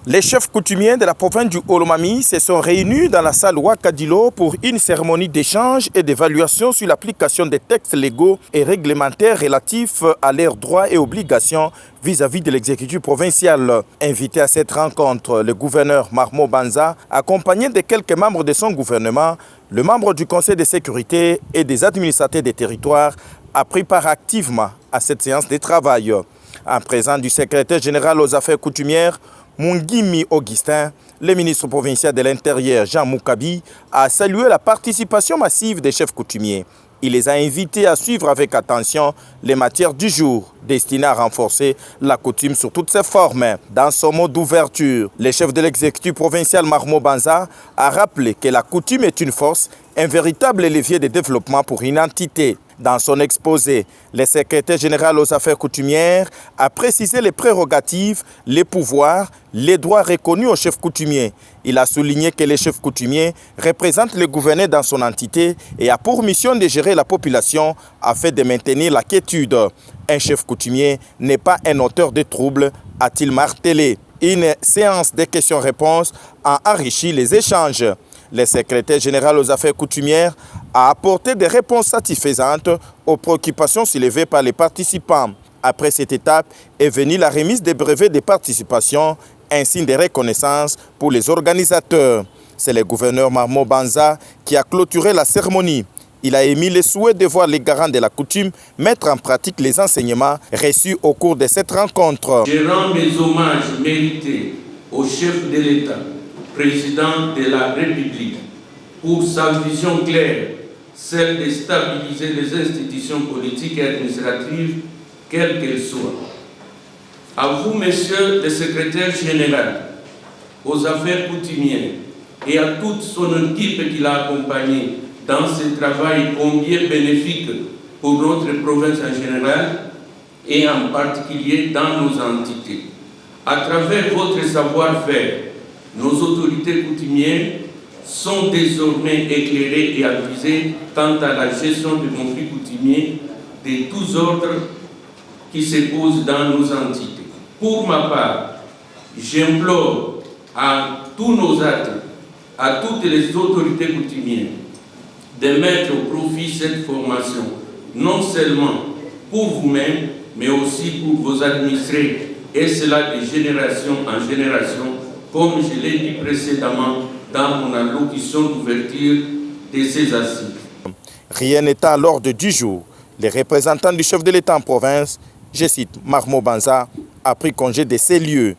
Les chefs coutumiers de la province du Olomami se sont réunis dans la salle Ouakadilo pour une cérémonie d'échange et d'évaluation sur l'application des textes légaux et réglementaires relatifs à leurs droits et obligations vis-à-vis de l'exécutif provincial. Invité à cette rencontre, le gouverneur Mahmoud Banza, accompagné de quelques membres de son gouvernement, le membre du Conseil de sécurité et des administrateurs des territoires, a pris part activement à cette séance de travail. En présence du secrétaire général aux affaires coutumières, Mungimi Augustin, le ministre provincial de l'Intérieur Jean Moukabi a salué la participation massive des chefs coutumiers. Il les a invités à suivre avec attention les matières du jour destinées à renforcer la coutume sous toutes ses formes. Dans son mot d'ouverture, le chef de l'exécutif provincial Mahmoud Banza a rappelé que la coutume est une force, un véritable levier de développement pour une entité. Dans son exposé, le secrétaire général aux affaires coutumières a précisé les prérogatives, les pouvoirs, les droits reconnus aux chefs coutumiers. Il a souligné que les chefs coutumiers représentent le gouverneur dans son entité et a pour mission de gérer la population afin de maintenir la quiétude. Un chef coutumier n'est pas un auteur de troubles, a-t-il martelé. Une séance de questions-réponses a enrichi les échanges. Le secrétaire général aux affaires coutumières a apporté des réponses satisfaisantes aux préoccupations soulevées par les participants. Après cette étape est venue la remise des brevets de participation, un signe de reconnaissance pour les organisateurs. C'est le gouverneur Mahmoud Banza qui a clôturé la cérémonie. Il a émis le souhait de voir les garants de la coutume mettre en pratique les enseignements reçus au cours de cette rencontre. Je rends mes hommages mérités au chef de l'État, président de la République, pour sa vision claire, celle de stabiliser les institutions politiques et administratives, quelles qu'elles soient. À vous, messieurs le secrétaire général aux affaires coutumières, et à toute son équipe qui l'a accompagné dans ce travail combien bénéfique pour notre province en général et en particulier dans nos entités. À travers votre savoir-faire, nos autorités coutumières sont désormais éclairées et avisées quant à la gestion des conflits coutumiers de tous ordres qui se posent dans nos entités. Pour ma part, j'implore à tous nos actes, à toutes les autorités coutumières, de mettre au profit cette formation, non seulement pour vous-même, mais aussi pour vos administrés, et cela de génération en génération, comme je l'ai dit précédemment dans mon allocution d'ouverture de ces assises. Rien n'est à l'ordre du jour. Les représentants du chef de l'État en province, je cite Mahmoud Banza, a pris congé de ces lieux.